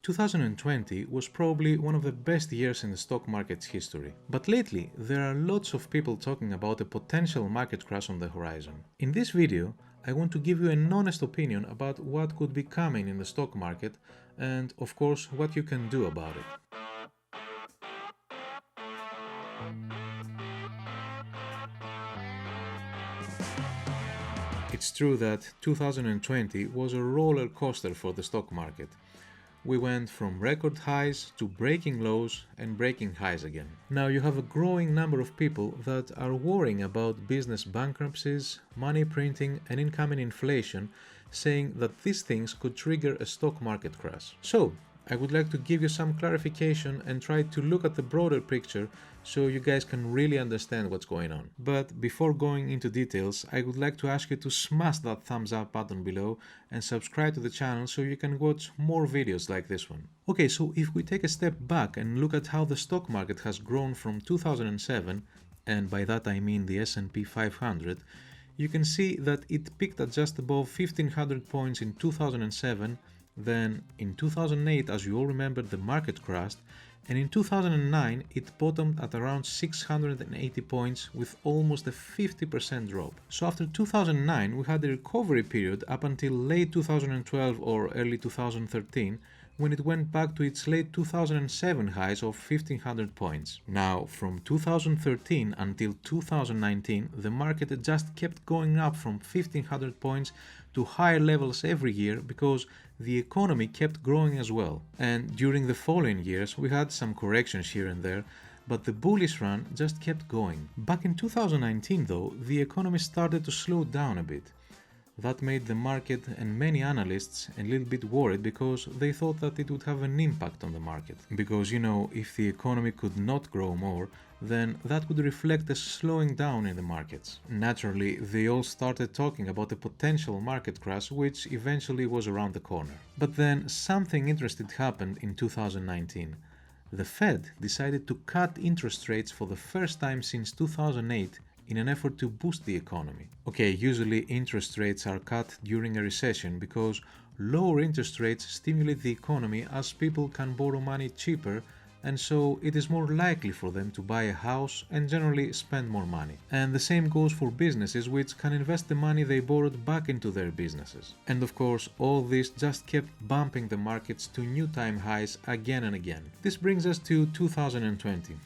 2020 was probably one of the best years in the stock market's history. But lately, there are lots of people talking about a potential market crash on the horizon. In this video, I want to give you an honest opinion about what could be coming in the stock market and, of course, what you can do about it. It's true that 2020 was a roller coaster for the stock market. We went from record highs to breaking lows and breaking highs again. Now you have a growing number of people that are worrying about business bankruptcies, money printing and incoming inflation, saying that these things could trigger a stock market crash. So, I would like to give you some clarification and try to look at the broader picture so you guys can really understand what's going on. But before going into details, I would like to ask you to smash that thumbs up button below and subscribe to the channel so you can watch more videos like this one. Okay, so if we take a step back and look at how the stock market has grown from 2007, and by that I mean the S&P 500, you can see that it peaked at just above 1500 points in 2007. Then in 2008, as you all remember, the market crashed, and in 2009 it bottomed at around 680 points with almost a 50% drop. So after 2009 we had a recovery period up until late 2012 or early 2013, when it went back to its late 2007 highs of 1500 points. Now, from 2013 until 2019, the market just kept going up from 1500 points to higher levels every year because the economy kept growing as well. And during the following years, we had some corrections here and there, but the bullish run just kept going. Back in 2019 though, the economy started to slow down a bit. That made the market and many analysts a little bit worried because they thought that it would have an impact on the market. Because, if the economy could not grow more, then that would reflect a slowing down in the markets. Naturally, they all started talking about a potential market crash, which eventually was around the corner. But then something interesting happened in 2019. The Fed decided to cut interest rates for the first time since 2008 in an effort to boost the economy. Okay, usually interest rates are cut during a recession because lower interest rates stimulate the economy as people can borrow money cheaper, and so it is more likely for them to buy a house and generally spend more money. And the same goes for businesses, which can invest the money they borrowed back into their businesses. And of course, all this just kept bumping the markets to new time highs again and again. This brings us to 2020.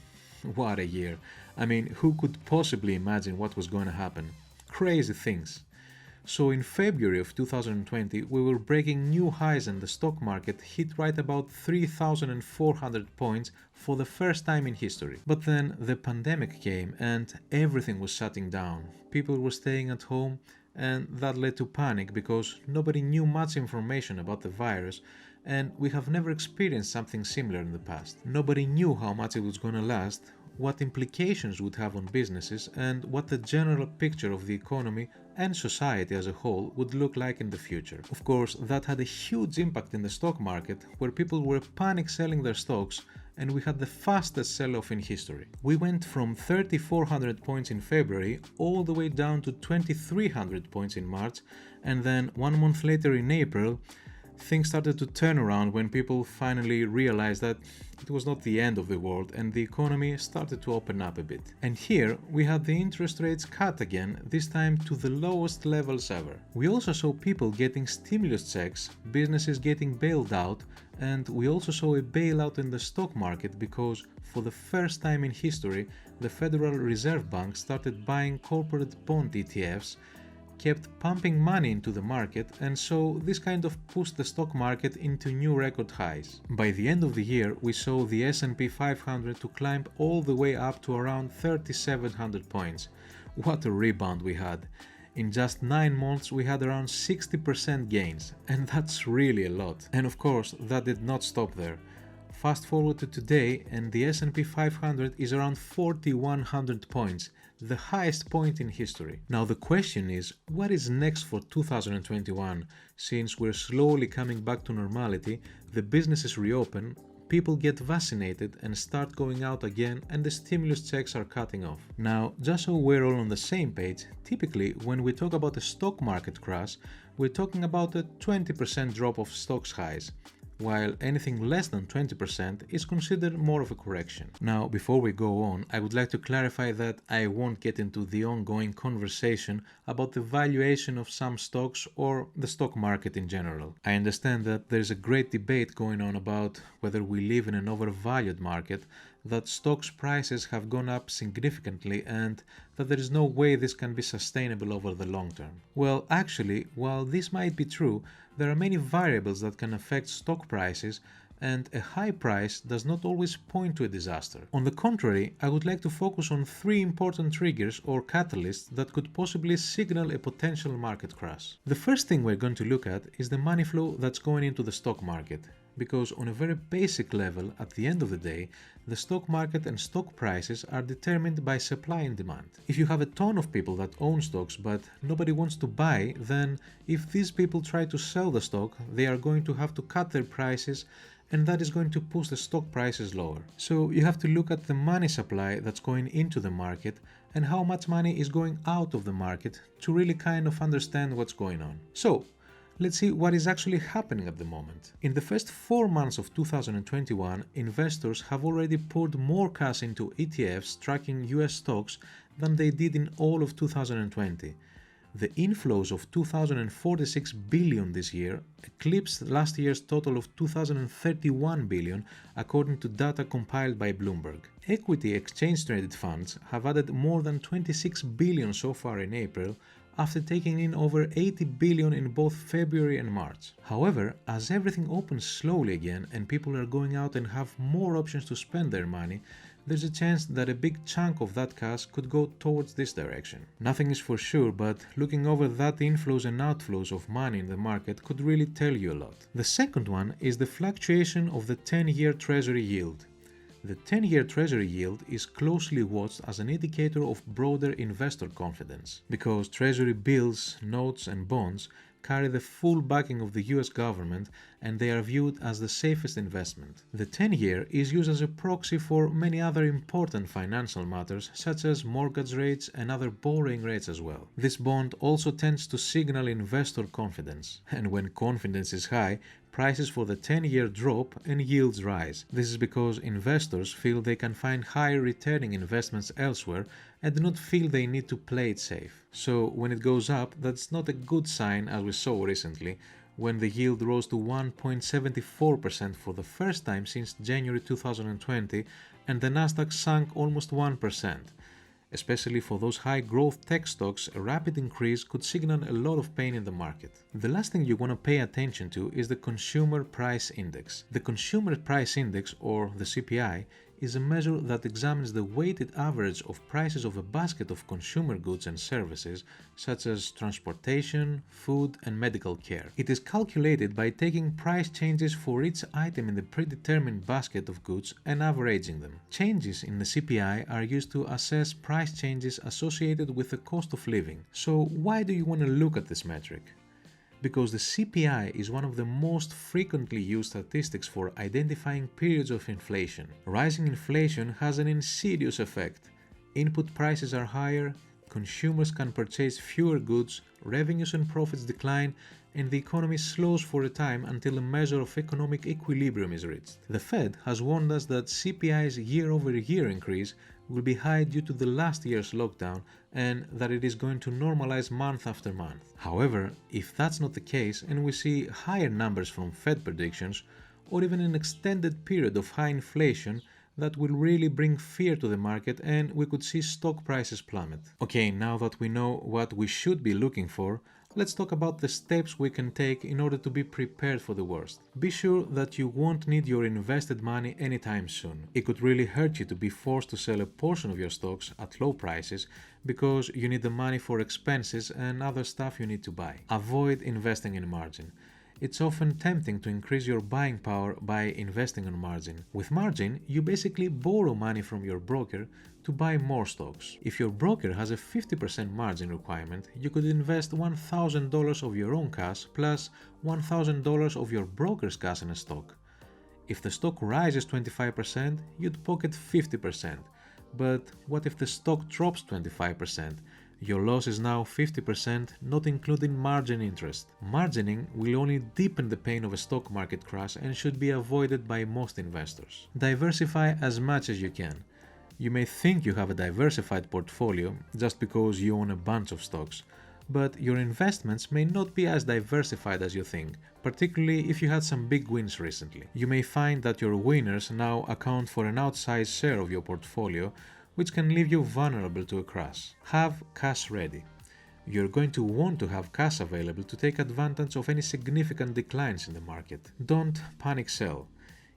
What a year. I mean, who could possibly imagine what was going to happen? Crazy things. So in February of 2020, we were breaking new highs and the stock market hit right about 3,400 points for the first time in history. But then the pandemic came and everything was shutting down. People were staying at home, and that led to panic because nobody knew much information about the virus, and we have never experienced something similar in the past. Nobody knew how much it was going to last, what implications would have on businesses, and what the general picture of the economy and society as a whole would look like in the future. Of course, that had a huge impact in the stock market, where people were panic selling their stocks, and we had the fastest sell-off in history. We went from 3,400 points in February all the way down to 2,300 points in March, and then 1 month later in April, things started to turn around when people finally realized that it was not the end of the world and the economy started to open up a bit. And here we had the interest rates cut again, this time to the lowest levels ever. We also saw people getting stimulus checks, businesses getting bailed out, and we also saw a bailout in the stock market because for the first time in history, the Federal Reserve Bank started buying corporate bond ETFs, kept pumping money into the market, and so this kind of pushed the stock market into new record highs. By the end of the year, we saw the S&P 500 to climb all the way up to around 3,700 points. What a rebound we had! In just 9 months we had around 60% gains, and that's really a lot. And of course, that did not stop there. Fast forward to today and the S&P 500 is around 4,100 points, the highest point in history. Now the question is, what is next for 2021? Since we're slowly coming back to normality, the businesses reopen, people get vaccinated and start going out again, and the stimulus checks are cutting off. Now, just so we're all on the same page, typically when we talk about a stock market crash, we're talking about a 20% drop of stocks highs. while anything less than 20% is considered more of a correction. Now, before we go on, I would like to clarify that I won't get into the ongoing conversation about the valuation of some stocks or the stock market in general. I understand that there's a great debate going on about whether we live in an overvalued market, that stocks prices have gone up significantly, and that there is no way this can be sustainable over the long term. Well, actually, while this might be true, there are many variables that can affect stock prices, and a high price does not always point to a disaster. On the contrary, I would like to focus on three important triggers or catalysts that could possibly signal a potential market crash. The first thing we're going to look at is the money flow that's going into the stock market, because on a very basic level, at the end of the day, the stock market and stock prices are determined by supply and demand. If you have a ton of people that own stocks but nobody wants to buy, then if these people try to sell the stock, they are going to have to cut their prices, and that is going to push the stock prices lower. So you have to look at the money supply that's going into the market and how much money is going out of the market to really kind of understand what's going on. So, let's see what is actually happening at the moment. In the first 4 months of 2021, investors have already poured more cash into ETFs tracking US stocks than they did in all of 2020. The inflows of 2046 billion this year eclipsed last year's total of 2031 billion, according to data compiled by Bloomberg. Equity exchange traded funds have added more than 26 billion so far in April, after taking in over 80 billion in both February and March. However, as everything opens slowly again and people are going out and have more options to spend their money, there's a chance that a big chunk of that cash could go towards this direction. Nothing is for sure, but looking over that inflows and outflows of money in the market could really tell you a lot. The second one is the fluctuation of the 10-year Treasury yield. The 10-year Treasury yield is closely watched as an indicator of broader investor confidence, because Treasury bills, notes and bonds carry the full backing of the US government and they are viewed as the safest investment. The 10-year is used as a proxy for many other important financial matters such as mortgage rates and other borrowing rates as well. This bond also tends to signal investor confidence, and when confidence is high, prices for the 10-year drop and yields rise. This is because investors feel they can find higher returning investments elsewhere and do not feel they need to play it safe. So when it goes up, that's not a good sign, as we saw recently, when the yield rose to 1.74% for the first time since January 2020 and the Nasdaq sank almost 1%. Especially for those high-growth tech stocks, a rapid increase could signal a lot of pain in the market. The last thing you want to pay attention to is the Consumer Price Index. The Consumer Price Index, or the CPI, is a measure that examines the weighted average of prices of a basket of consumer goods and services, such as transportation, food, and medical care. It is calculated by taking price changes for each item in the predetermined basket of goods and averaging them. Changes in the CPI are used to assess price changes associated with the cost of living. So why do you want to look at this metric? Because the CPI is one of the most frequently used statistics for identifying periods of inflation. Rising inflation has an insidious effect. Input prices are higher, consumers can purchase fewer goods, revenues and profits decline, and the economy slows for a time until a measure of economic equilibrium is reached. The Fed has warned us that CPI's year-over-year increase will be high due to the last year's lockdown and that it is going to normalize month after month. However, if that's not the case and we see higher numbers from Fed predictions or even an extended period of high inflation, that will really bring fear to the market and we could see stock prices plummet. Okay, now that we know what we should be looking for, let's talk about the steps we can take in order to be prepared for the worst. Be sure that you won't need your invested money anytime soon. It could really hurt you to be forced to sell a portion of your stocks at low prices because you need the money for expenses and other stuff you need to buy. Avoid investing in margin. It's often tempting to increase your buying power by investing on margin. With margin, you basically borrow money from your broker to buy more stocks. If your broker has a 50% margin requirement, you could invest $1,000 of your own cash plus $1,000 of your broker's cash in a stock. If the stock rises 25%, you'd pocket 50%. But what if the stock drops 25%? Your loss is now 50%, not including margin interest. Margining will only deepen the pain of a stock market crash and should be avoided by most investors. Diversify as much as you can. You may think you have a diversified portfolio just because you own a bunch of stocks, but your investments may not be as diversified as you think, particularly if you had some big wins recently. You may find that your winners now account for an outsized share of your portfolio, which can leave you vulnerable to a crash. Have cash ready. You're going to want to have cash available to take advantage of any significant declines in the market. Don't panic sell.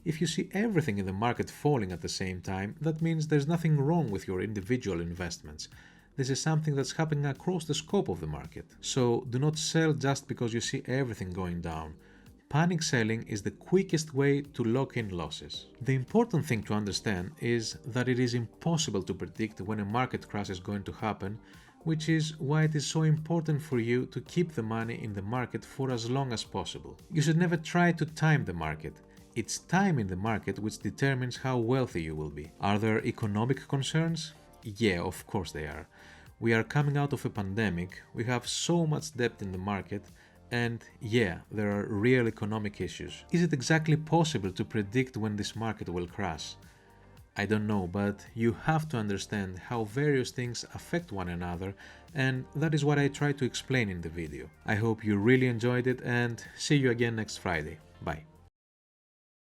If you see everything in the market falling at the same time, that means there's nothing wrong with your individual investments. This is something that's happening across the scope of the market. So do not sell just because you see everything going down. Panic selling is the quickest way to lock in losses. The important thing to understand is that it is impossible to predict when a market crash is going to happen, which is why it is so important for you to keep the money in the market for as long as possible. You should never try to time the market. It's time in the market which determines how wealthy you will be. Are there economic concerns? Yeah, of course they are. We are coming out of a pandemic, we have so much debt in the market, and yeah, there are real economic issues. Is it exactly possible to predict when this market will crash? I don't know, but you have to understand how various things affect one another, and that is what I try to explain in the video. I hope you really enjoyed it, and see you again next Friday. Bye.